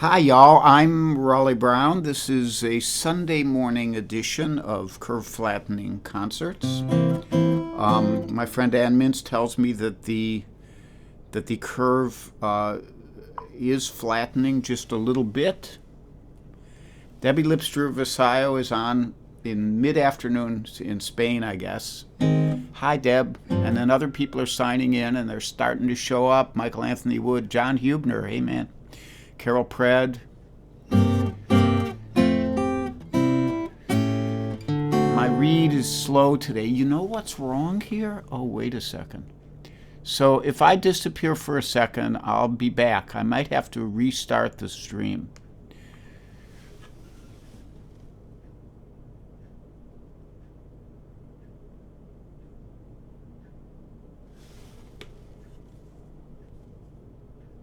Hi, y'all. I'm Raleigh Brown. This is a Sunday morning edition of Curve Flattening Concerts. My friend Ann Mintz tells me that the curve is flattening just a little bit. Debbie Lipster Vasallo is on in mid-afternoon in Spain, I guess. Hi, Deb. And then other people are signing in, and they're starting to show up. Michael Anthony Wood, John Hubner, hey man. Carol Pred. My read is slow today. You know what's wrong here? Oh, wait a second. So if I disappear for a second, I'll be back. I might have to restart the stream.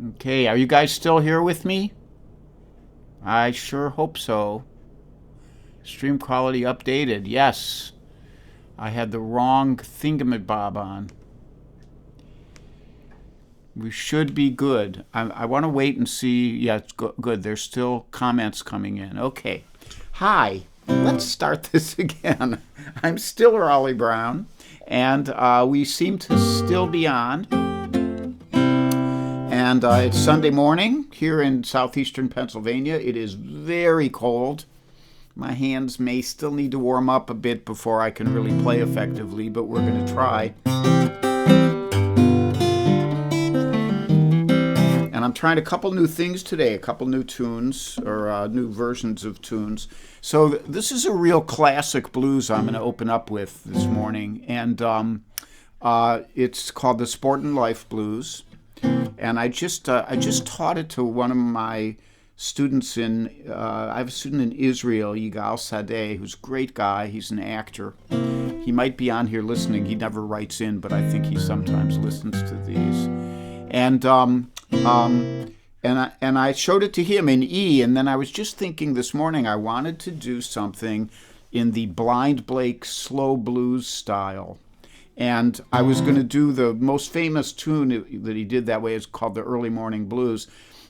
Okay, are you guys still here with me? I sure hope so. Stream quality updated. Yes. I had the wrong thingamabob on. We should be good. I want to wait and see. Yeah, it's good. There's still comments coming in. Okay. Hi. Let's start this again. I'm still Raleigh Brown, and we seem to still be on. And it's Sunday morning here in southeastern Pennsylvania. It is very cold. My hands may still need to warm up a bit before I can really play effectively, but we're going to try. And I'm trying a couple new things today, a couple new tunes or new versions of tunes. So this is a real classic blues I'm going to open up with this morning. And it's called the Sportin Life Blues. And I just taught it to one of my students I have a student in Israel, Yigal Sadeh, who's a great guy. He's an actor. He might be on here listening. He never writes in, but I think he sometimes listens to these. And I showed it to him in E, and then I was just thinking this morning I wanted to do something in the Blind Blake slow blues style. And I was going to do the most famous tune that he did that way. It's called the Early Morning Blues.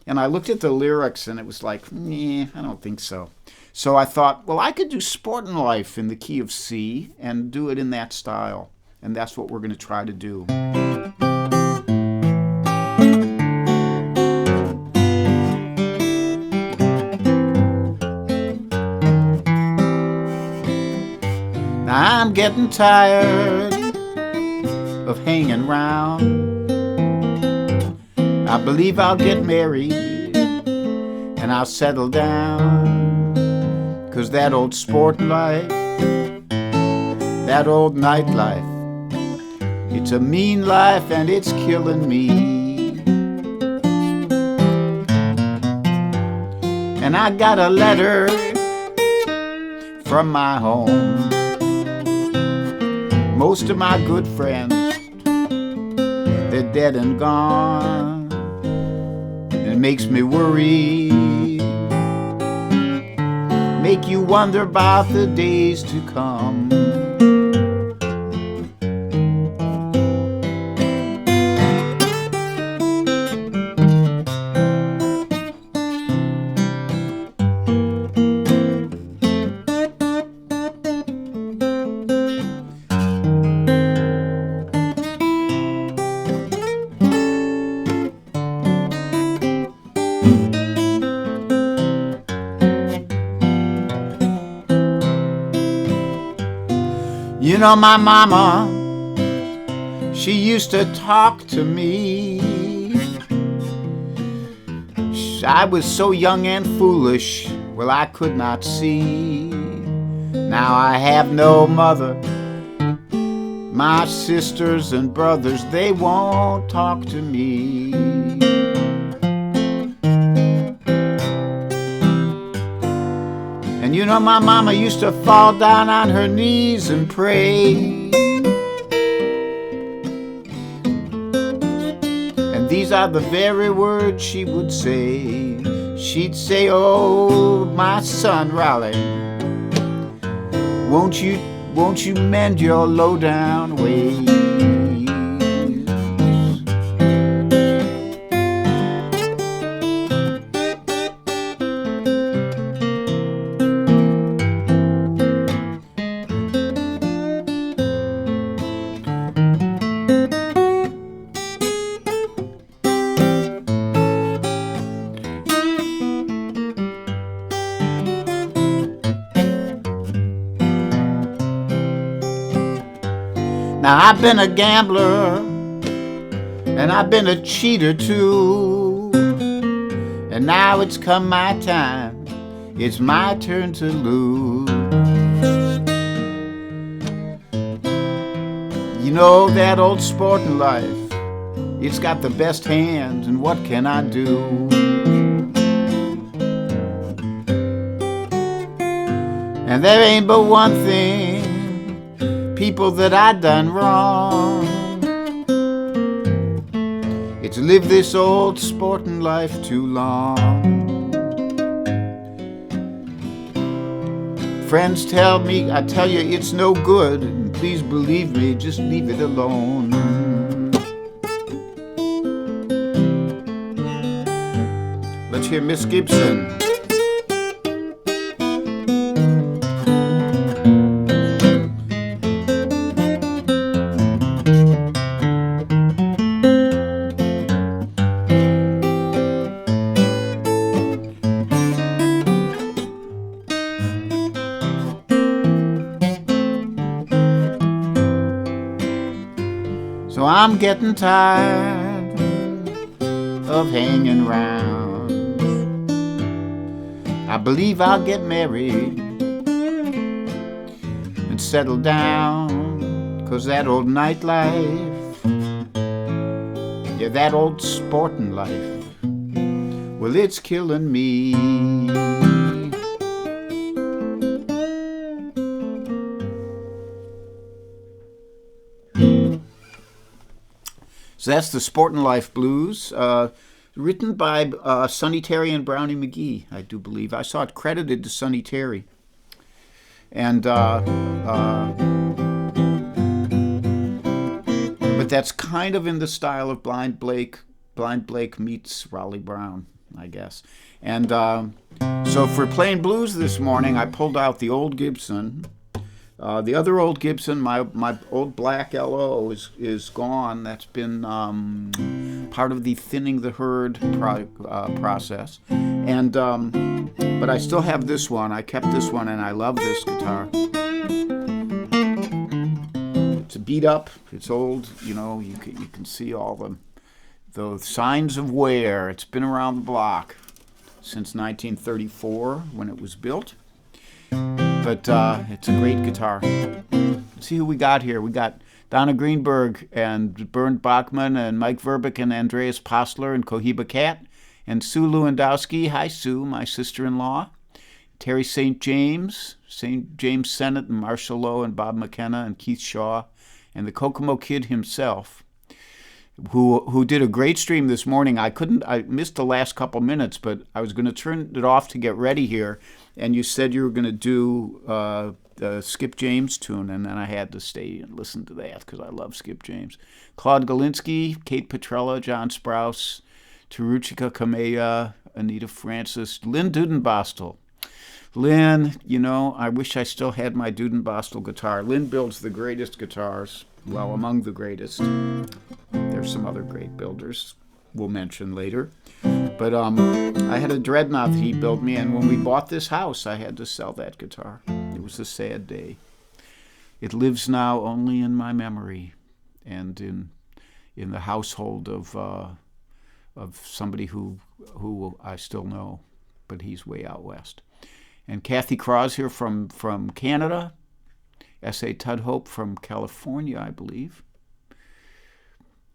And I looked at the lyrics, and it was like, I don't think so. So I thought, well, I could do Sportin' Life in the key of C and do it in that style. And that's what we're going to try to do. Now I'm getting tired of hanging round. I believe I'll get married and I'll settle down, 'cause that old sport life, that old nightlife, it's a mean life and it's killing me. And I got a letter from my home. Most of my good friends, they're dead and gone. And it makes me worry, make you wonder about the days to come. You know, my mama, she used to talk to me. I was so young and foolish, well, I could not see. Now I have no mother. My sisters and brothers, they won't talk to me. And you know, my mama used to fall down on her knees and pray. And these are the very words she would say. She'd say, oh, my son Raleigh, won't you mend your low-down ways? Now I've been a gambler, and I've been a cheater too, and now it's come my time, it's my turn to lose. You know that old sportin' life, it's got the best hands, and what can I do? And there ain't but one thing, people, that I done wrong. It's lived this old sportin' life too long. Friends tell me, I tell you, it's no good, and please believe me, just leave it alone. Let's hear Miss Gibson. So I'm getting tired of hanging round. I believe I'll get married and settle down, 'cause that old nightlife, yeah, that old sportin' life, well, it's killing me. So that's the Sportin' Life Blues, written by Sonny Terry and Brownie McGee, I do believe. I saw it credited to Sonny Terry. And but that's kind of in the style of Blind Blake meets Raleigh Brown, I guess. And so for playing blues this morning, I pulled out the old Gibson. The other old Gibson, my old black LO, is gone. That's been part of the thinning the herd process. And but I still have this one. I kept this one, and I love this guitar. It's a beat up. It's old. You know, you can see all the signs of wear. It's been around the block since 1934 when it was built. But it's a great guitar. Let's see who we got here. We got Donna Greenberg and Bernd Bachmann and Mike Verbeek and Andreas Postler and Cohiba Cat and Sue Lewandowski. Hi, Sue, my sister-in-law. Terry St. James Sennett and Marshall Lowe and Bob McKenna and Keith Shaw and the Kokomo Kid himself, who did a great stream this morning. I missed the last couple minutes, but I was going to turn it off to get ready here, and you said you were going to do the Skip James tune, and then I had to stay and listen to that because I love Skip James. Claude Galinsky, Kate Petrella, John Sprouse, Taruchika Kameya, Anita Francis, Lynn Dudenbostel. Lynn, you know, I wish I still had my Dudenbostel guitar. Lynn builds the greatest guitars, well, among the greatest. There's some other great builders we'll mention later. But I had a Dreadnought that he built me, and when we bought this house, I had to sell that guitar. It was a sad day. It lives now only in my memory and in the household of somebody who I still know, but he's way out west. And Kathy Cross here from Canada. S.A. Tudhope from California, I believe.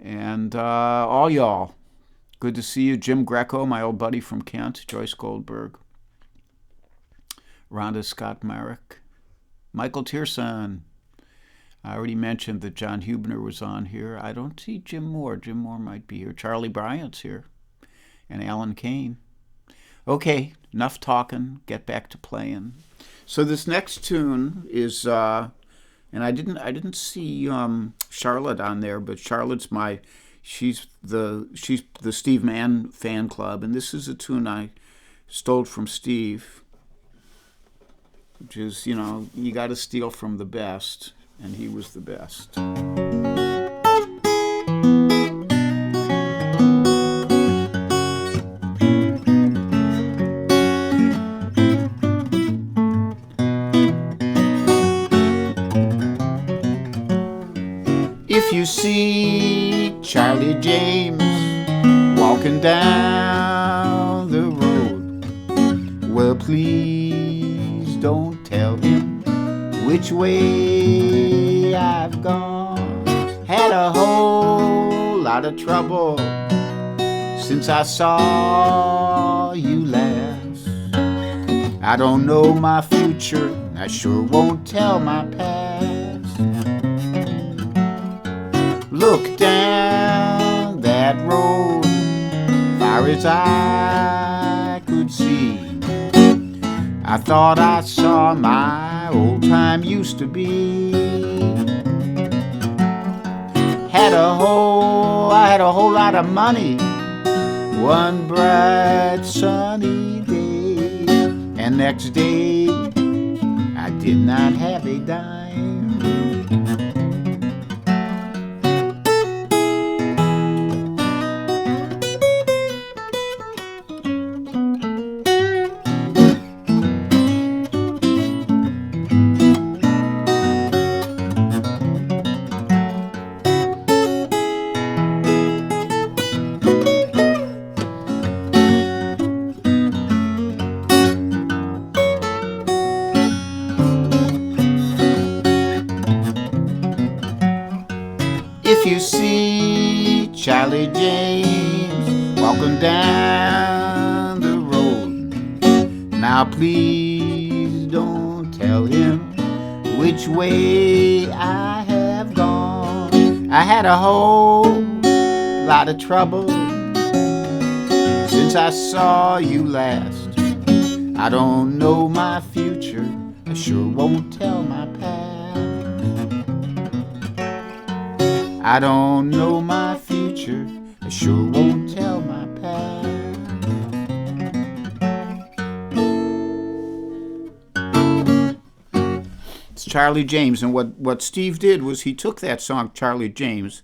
And all y'all, good to see you. Jim Greco, my old buddy from Kent. Joyce Goldberg. Rhonda Scott Marek. Michael Tierson. I already mentioned that John Hubner was on here. I don't see Jim Moore. Jim Moore might be here. Charlie Bryant's here. And Alan Kane. Okay, enough talking. Get back to playing. So this next tune is, and I didn't see Charlotte on there, but Charlotte's she's the Steve Mann fan club, and this is a tune I stole from Steve, which is, you know, you got to steal from the best, and he was the best. If you see Charlie James walking down the road, well, please don't tell him which way I've gone. Had a whole lot of trouble since I saw you last. I don't know my future, I sure won't tell my past. Look down that road, far as I could see. I thought I saw my old time used to be. I had a whole lot of money one bright sunny day, and next day I did not have a dime. If you see Charlie James walking down the road, now please don't tell him which way I have gone. I had a whole lot of trouble since I saw you last. I don't know my future, I sure won't tell my past. I don't know my future, I sure won't tell my past. It's Charlie James, and what Steve did was he took that song, Charlie James,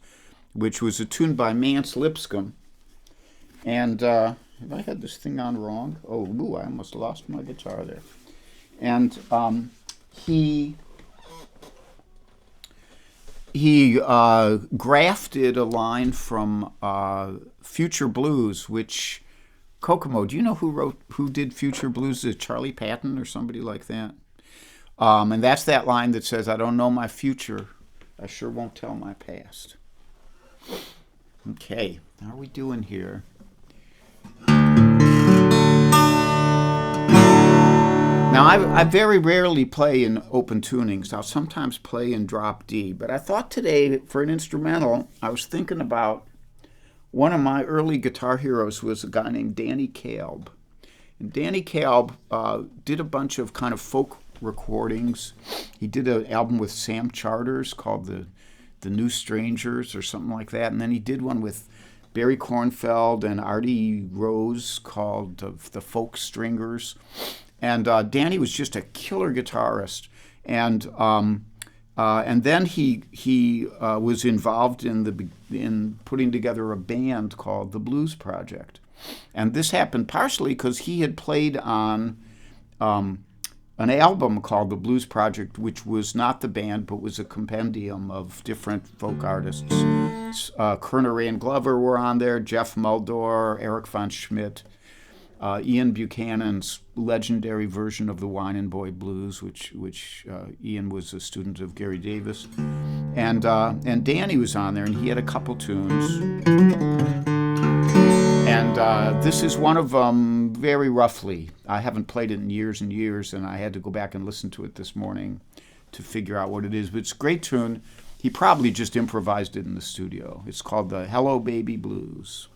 which was a tune by Mance Lipscomb, and have I had this thing on wrong? Oh, ooh, I almost lost my guitar there. And he grafted a line from Future Blues, which Kokomo. Do you know who did Future Blues? Is it Charlie Patton or somebody like that? And that's that line that says, "I don't know my future, I sure won't tell my past." Okay, how are we doing here? Now, I very rarely play in open tunings. I'll sometimes play in drop D, but I thought today for an instrumental, I was thinking about one of my early guitar heroes was a guy named Danny Kalb. And Danny Kalb did a bunch of kind of folk recordings. He did an album with Sam Charters called the New Strangers or something like that, and then he did one with Barry Kornfeld and Artie Rose called the Folk Stringers. And Danny was just a killer guitarist, and then he was involved in putting together a band called the Blues Project, and this happened partially because he had played on an album called the Blues Project, which was not the band but was a compendium of different folk artists. Kerner and Glover were on there, Jeff Muldor, Eric von Schmidt. Ian Buchanan's legendary version of the Wine and Boy Blues, which Ian was a student of Gary Davis, and Danny was on there, and he had a couple tunes, and this is one of them. Very roughly, I haven't played it in years and years, and I had to go back and listen to it this morning to figure out what it is. But it's a great tune. He probably just improvised it in the studio. It's called the Hello Baby Blues.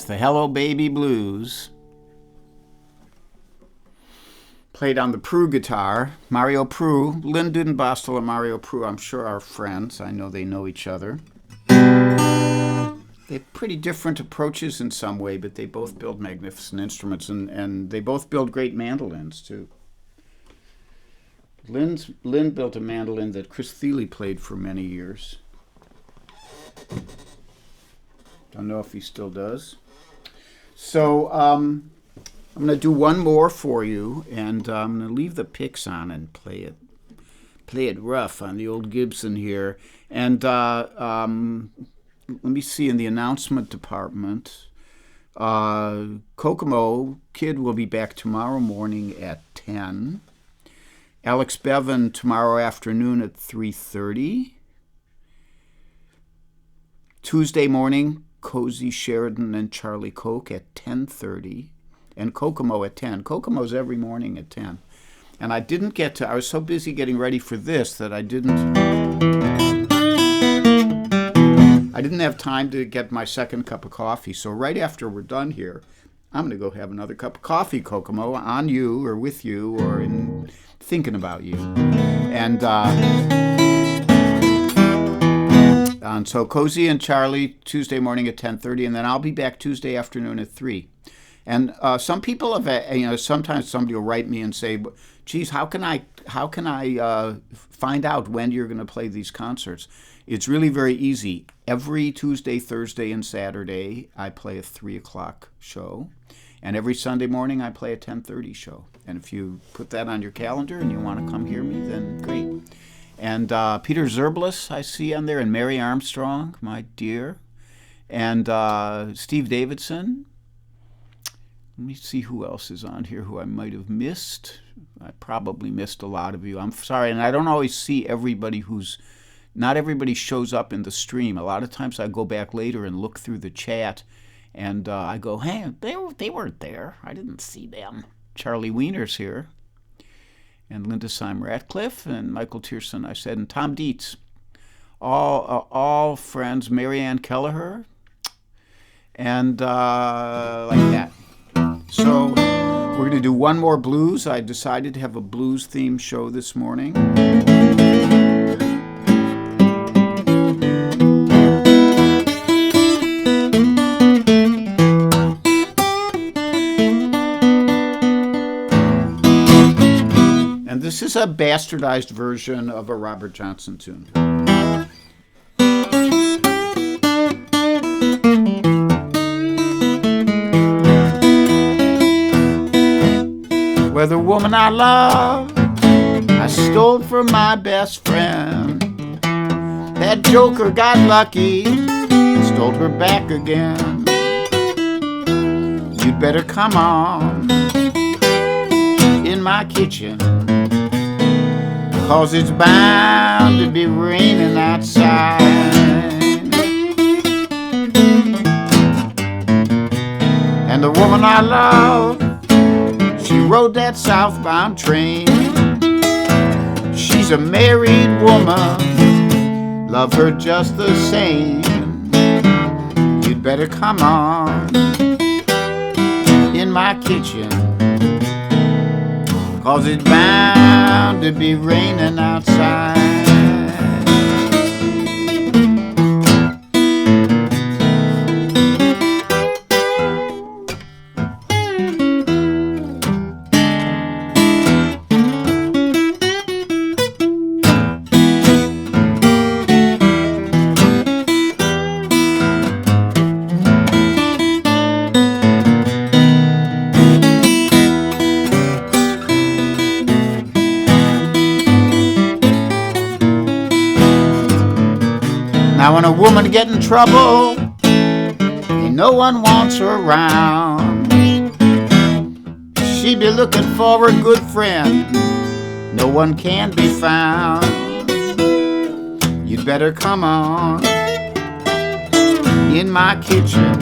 That's the Hello Baby Blues. Played on the Prue guitar, Mario Prue. Lynn Dudenbostel and Mario Prue, I'm sure, are friends. I know they know each other. They have pretty different approaches in some way, but they both build magnificent instruments, and they both build great mandolins, too. Lynn built a mandolin that Chris Thiele played for many years. Don't know if he still does. So I'm going to do one more for you, and I'm going to leave the picks on and play it rough on the old Gibson here. And let me see, in the announcement department, Kokomo Kid will be back tomorrow morning at 10. Alex Bevan tomorrow afternoon at 3:30. Tuesday morning, Cozy Sheridan and Charlie Koch at 10:30. And Kokomo at 10. Kokomo's every morning at 10. And I was so busy getting ready for this that I didn't have time to get my second cup of coffee. So right after we're done here, I'm going to go have another cup of coffee, Kokomo, on you or with you or in thinking about you. And so Cozy and Charlie Tuesday morning at 10:30, and then I'll be back Tuesday afternoon at 3. And some people have, sometimes somebody will write me and say, geez, how can I find out when you're going to play these concerts? It's really very easy. Every Tuesday, Thursday, and Saturday, I play a 3 o'clock show. And every Sunday morning, I play a 10:30 show. And if you put that on your calendar and you want to come hear me, then great. And Peter Zerblis, I see on there, and Mary Armstrong, my dear. And Steve Davidson. Let me see who else is on here who I might have missed. I probably missed a lot of you. I'm sorry, and I don't always see everybody not everybody shows up in the stream. A lot of times I go back later and look through the chat, and I go, hey, they weren't there. I didn't see them. Charlie Wiener's here, and Linda Syme Ratcliffe, and Michael Tierson, I said, and Tom Dietz. All friends, Marianne Kelleher, and like that. So we're going to do one more blues. I decided to have a blues-themed show this morning. And this is a bastardized version of a Robert Johnson tune. Where the woman I love, I stole from my best friend. That joker got lucky, stole her back again. You'd better come on in my kitchen, 'cause it's bound to be raining outside. And the woman I love, she rode that southbound train. She's a married woman, love her just the same. You'd better come on in my kitchen, 'cause it's bound to be raining outside. Now when a woman get in trouble, ain't no one wants her around. She be looking for a good friend, no one can be found. You'd better come on in my kitchen,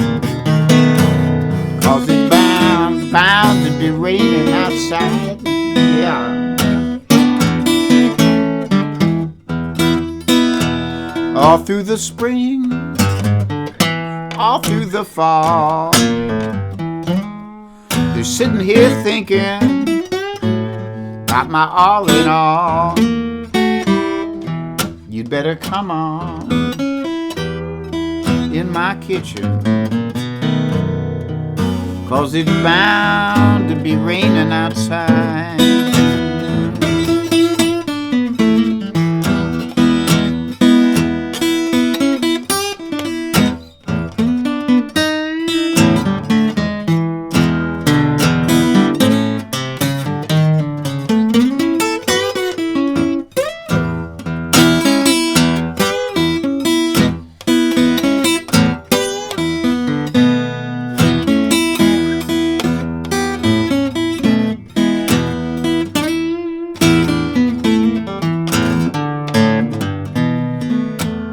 'cause it's bound to be raining outside. Yeah. All through the spring, all through the fall. They're sitting here thinking about my all in all. You'd better come on in my kitchen, 'cause it's bound to be raining outside.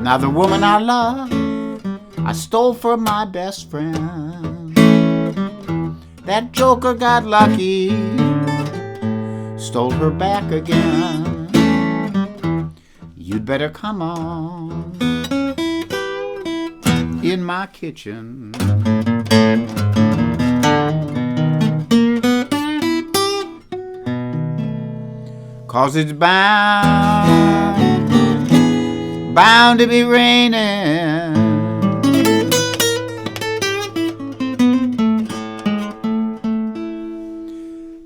Now the woman I love, I stole from my best friend. That joker got lucky, stole her back again. You'd better come on in my kitchen, 'cause it's bound to be raining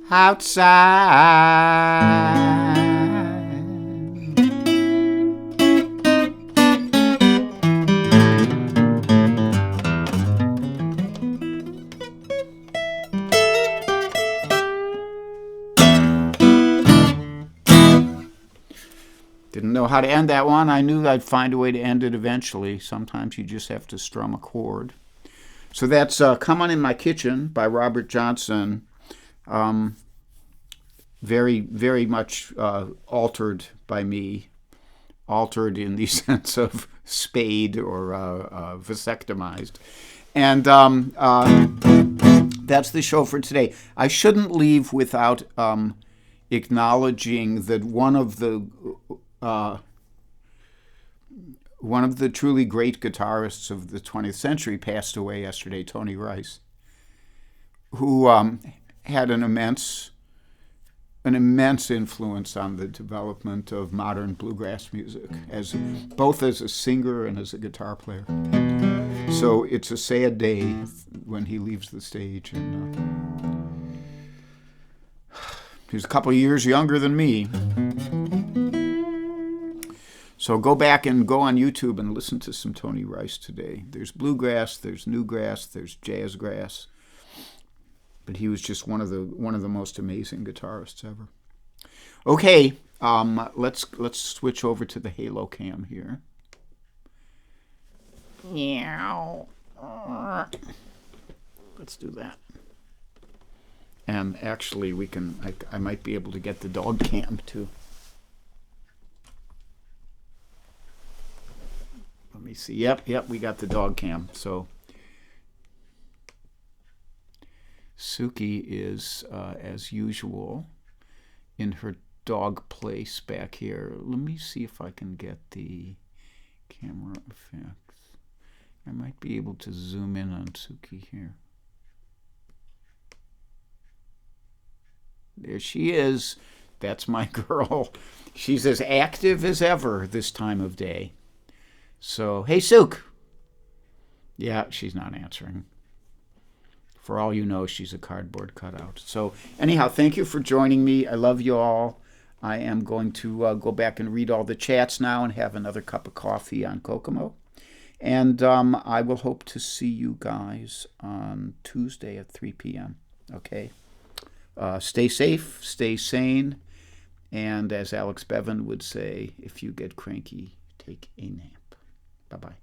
outside. Didn't know how to end that one. I knew I'd find a way to end it eventually. Sometimes you just have to strum a chord. So that's Come On In My Kitchen by Robert Johnson. Very, very much altered by me. Altered in the sense of spayed or vasectomized. And that's the show for today. I shouldn't leave without acknowledging that one of the truly great guitarists of the 20th century passed away yesterday, Tony Rice, who had an immense influence on the development of modern bluegrass music, both as a singer and as a guitar player. So it's a sad day when he leaves the stage. And he's a couple of years younger than me. So go back and go on YouTube and listen to some Tony Rice today. There's bluegrass, there's newgrass, there's jazzgrass. But he was just one of the most amazing guitarists ever. Okay, let's switch over to the Halo cam here. Meow. Let's do that. And actually, I might be able to get the dog cam too. Let me see. Yep, we got the dog cam. So Suki is, as usual, in her dog place back here. Let me see if I can get the camera effects. I might be able to zoom in on Suki here. There she is. That's my girl. She's as active as ever this time of day. So, hey, Sook. Yeah, she's not answering. For all you know, she's a cardboard cutout. So, anyhow, thank you for joining me. I love you all. I am going to go back and read all the chats now and have another cup of coffee on Kokomo. And I will hope to see you guys on Tuesday at 3 p.m. Okay? Stay safe, stay sane, and as Alex Bevan would say, if you get cranky, take a nap. Bye-bye.